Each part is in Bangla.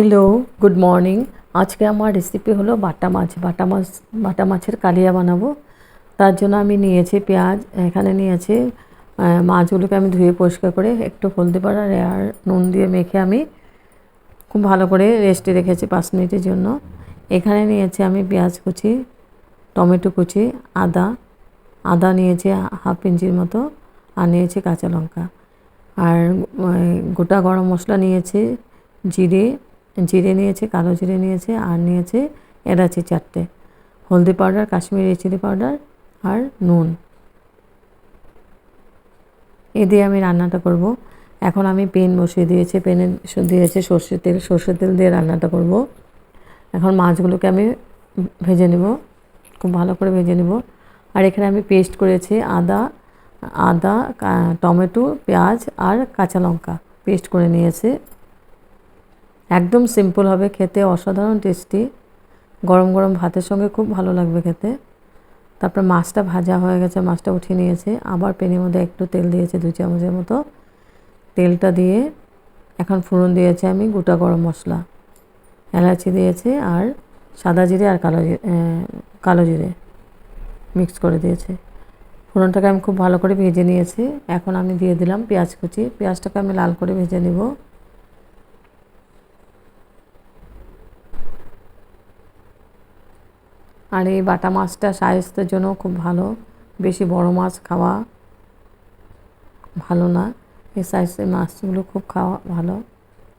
Hello, good morning. আজকে আমার রেসিপি হলো বাটা মাছের কালিয়া বানাবো। তার জন্য আমি নিয়েছি পেঁয়াজ, এখানে নিয়েছি মাছগুলোকে আমি ধুয়ে পরিষ্কার করে একটু হলদি পাউডার আর নুন দিয়ে মেখে আমি খুব ভালো করে রেস্টে রেখেছি 5 মিনিটের জন্য। এখানে নিয়েছি আমি পেঁয়াজ কুচি, টমেটো কুচি, আদা নিয়েছি হাফ ইঞ্চির মতো, আর নিয়েছি কাঁচা লঙ্কা, আর গোটা গরম মশলা নিয়েছি, জিরে নিয়েছি, কালো জিরে নিয়েছি, আর নিয়েছি এলাচি 4টে, হলদি পাউডার, কাশ্মীরি চিলি পাউডার, আর নুন। এ দিয়ে আমি রান্নাটা করব। এখন আমি পেন বসিয়ে দিয়েছি, পেনে দিয়েছি সর্ষের তেল দিয়ে রান্নাটা করব। এখন মাছগুলোকে আমি ভেজে নেব, খুব ভালো করে ভেজে নেব। আর এখানে আমি পেস্ট করেছি আদা, টমেটো, পেঁয়াজ আর কাঁচা লঙ্কা পেস্ট করে নিয়েছি। একদম সিম্পল হবে, খেতে অসাধারণ টেস্টি, গরম গরম ভাতের সঙ্গে খুব ভালো লাগবে খেতে। তারপর মাছটা ভাজা হয়ে গেছে, মাছটা উঠিয়ে নিয়েছে। আবার প্যানের মধ্যে একটু তেল দিয়েছে, 2 চামচের মতো। তেলটা দিয়ে এখন ফোড়ন দিয়েছি আমি গোটা গরম মশলা, এলাচি দিয়েছি, আর সাদা জিরে আর কালো জিরে মিক্স করে দিয়েছি। ফোড়নটাকে আমি খুব ভালো করে ভেজে নিয়েছি। এখন আমি দিয়ে দিলাম পেঁয়াজ কুচি, পেঁয়াজটাকে আমি লাল করে ভেজে নেব। আর এই বাটা মাছটা স্বাস্থ্যের জন্য খুব ভালো, বেশি বড় মাছ খাওয়া ভালো না। এই সাইজের মাছগুলো খুব খাওয়া ভালো,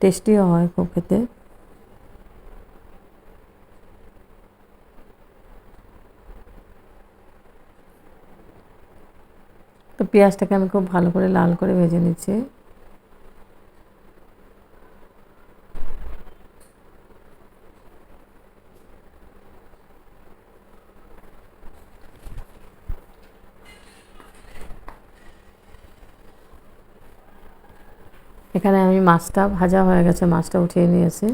টেস্টিও হয় খুব খেতে। তো পেঁয়াজটাকে আমি খুব ভালো করে লাল করে ভেজে নিচ্ছি। এখানে আমি মাছটা ভাজা হয়ে গেছে, মাছটা উঠিয়ে নিয়েছি।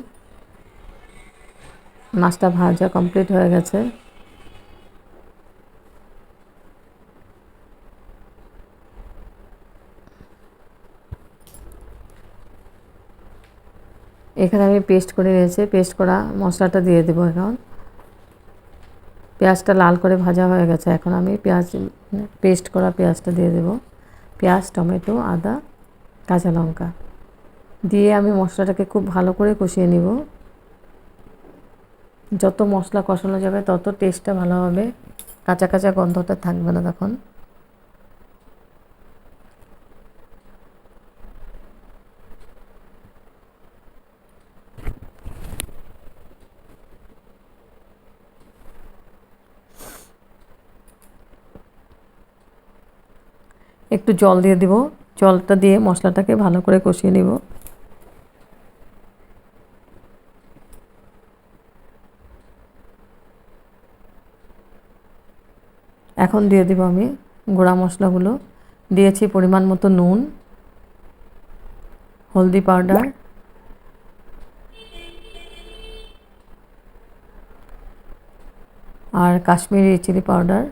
মাছটা ভাজা কমপ্লিট হয়ে গেছে। এখানে আমি পেস্ট করে নিয়েছি, পেস্ট করা মশলাটা দিয়ে দেবো। এখন পেঁয়াজটা লাল করে ভাজা হয়ে গেছে, এখন আমি পেস্ট করা পেঁয়াজটা দিয়ে দেবো। পেঁয়াজ, টমেটো, আদা, কাঁচা লঙ্কা দিয়ে আমি মশলাটাকে খুব ভালো করে কষিয়ে নিব। যত মশলা কষানো যাবে তত টেস্টটা ভালো হবে, কাঁচা কাঁচা গন্ধটা থাকবে না তখন। একটু জল দিয়ে দিব, জলটা দিয়ে মশলাটাকে ভালো করে কষিয়ে নিব। এখন দিয়ে দেব আমি গুঁড়া মশলাগুলো। দিয়েছি পরিমাণ মতো নুন, হলদি পাউডার, আর কাশ্মীরি চিলি পাউডার,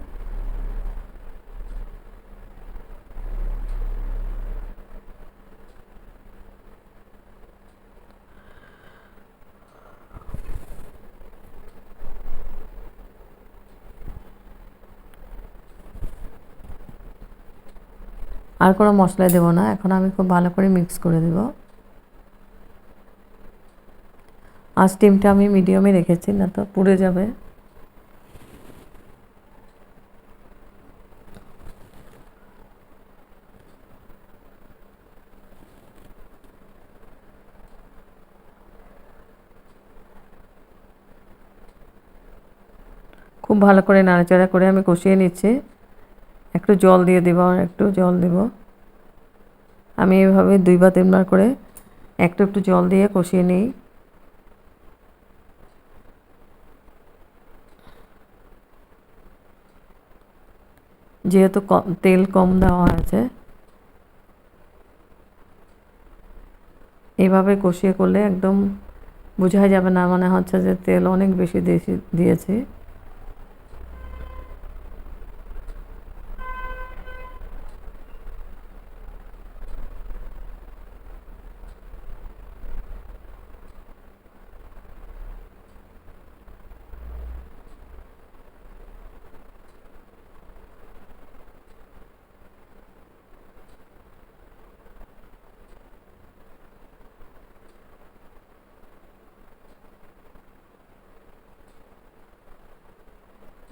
আর কোনো মশলাই দেবো না। এখন আমি খুব ভালো করে মিক্স করে দেব। আর স্টিমটা আমি মিডিয়ামে রেখেছি, না তো পুড়ে যাবে। খুব ভালো করে নাড়াচাড়া করে আমি কষিয়ে নিচ্ছি। একটু জল দিয়ে দেবো, আর একটু জল দেব। আমি এভাবে 2 বা 3 বার করে একটু একটু জল দিয়ে কষিয়ে নিই। যেহেতু তেল কম দেওয়া আছে, এইভাবে কষিয়ে করলে একদম বোঝাই যাবে না, মনে হচ্ছে যে তেল অনেক বেশি দিয়েছি।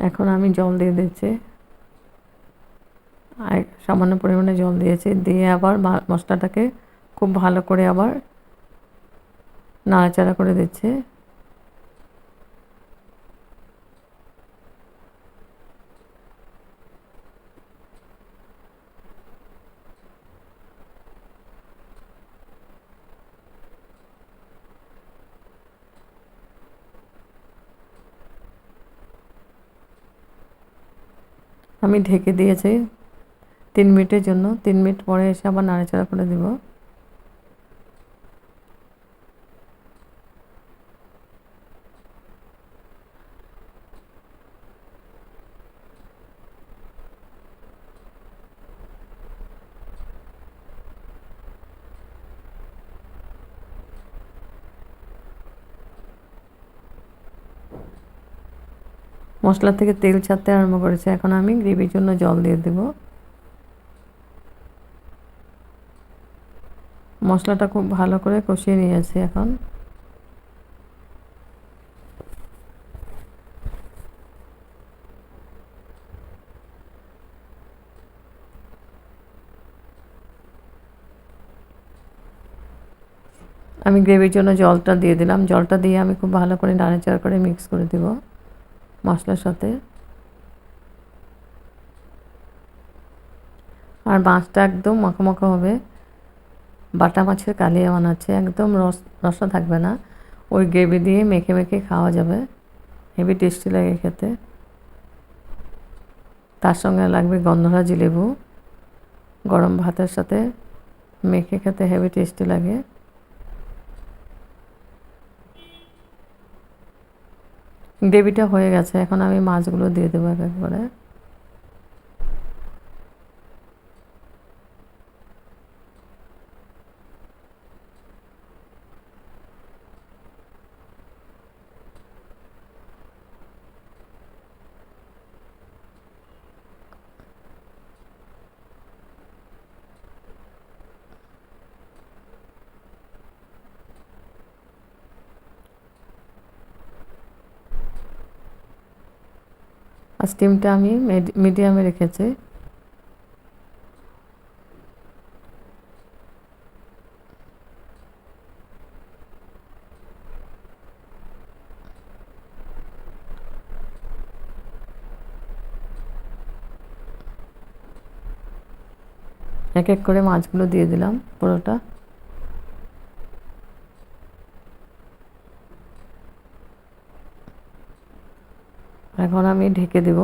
এখন আমি জল দিয়ে দিচ্ছি, আর সামান্য পরিমাণে জল দিয়েছি, দিয়ে আবার মশলাটাকে খুব ভালো করে আবার নাড়াচাড়া করে দিচ্ছি। আমি ঢেকে দিয়েছি 3 মিনিটের জন্য। 3 মিনিট পরে এসে আবার নাড়াচাড়া করে দিব। মশলা থেকে তেল ছাড়তে আরম্ভ করেছে। এখন আমি গ্রেভির জন্য জল দিয়ে দেব। মশলাটা খুব ভালো করে কষিয়ে নিয়েছি। এখন আমি গ্রেভির জন্য জলটা দিয়ে দিলাম। জলটা দিয়ে আমি খুব ভালো করে নাড়াচাড়া করে মিক্স করে দেব মশলার সাথে। আর মাছটা একদম মাখা মাখা হবে। বাটা মাছের কালিয়া বানাচ্ছে, একদম রসা থাকবে না, ওই গ্রেভি দিয়ে মেখে মেখে খাওয়া যাবে, হেভি টেস্টি লাগে খেতে। তার সঙ্গে লাগবে গন্ধরাজি লেবু, গরম ভাতের সাথে মেখে খেতে হেভি টেস্টি লাগে। গ্রেভিটা হয়ে গেছে, এখন আমি মাছগুলো দিয়ে দেবো এক এক করে। আর স্টিমটা আমি মিডিয়ামে রেখেছি। এক এক করে মাছগুলো দিয়ে দিলাম পুরোটা। এখন আমি ঢেকে দেব।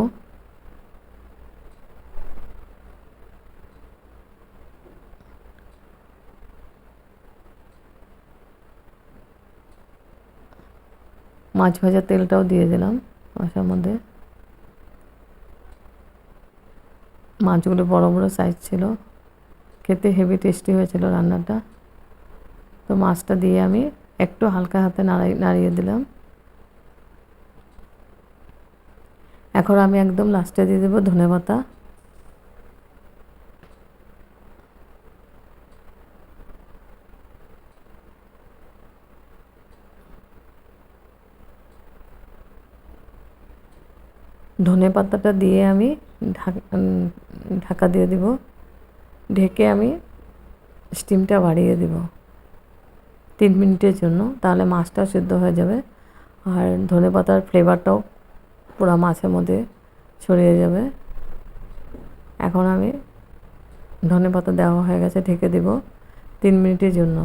মাছ ভাজার তেলটাও দিয়ে দিলাম মাছের মধ্যে। মাছগুলো বড় বড় সাইজ ছিল, খেতে হেভি টেস্টি হয়েছিল রান্নাটা। তো মাছটা দিয়ে আমি একটু হালকা হাতে নাড়িয়ে দিলাম। এখন আমি একদম লাস্টে দিয়ে দেবো ধনেপাতা। ধনেপাতাটা দিয়ে আমি ঢাকা দিয়ে দিব। ঢেকে আমি স্টিমটা বাড়িয়ে দেব 3 মিনিটের জন্য, তাহলে মাছটাও সিদ্ধ হয়ে যাবে আর ধনেপাতার ফ্লেভারটাও পুরো মাছের মধ্যে ছড়িয়ে যাবে। এখন আমি ধনেপাতা দেওয়া হয়ে গেছে, ঢেকে দেব 3 মিনিটের জন্য।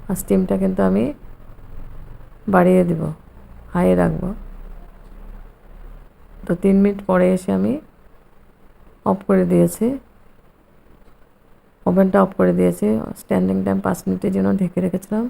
আর স্টিমটা কিন্তু আমি বাড়িয়ে দেব, হাইয়ে রাখবো। তো 3 মিনিট পরে এসে আমি অফ করে দিয়েছি, ওভেনটা অফ করে দিয়েছি। স্ট্যান্ডিং টাইম 5 মিনিটের জন্য ঢেকে রেখেছিলাম।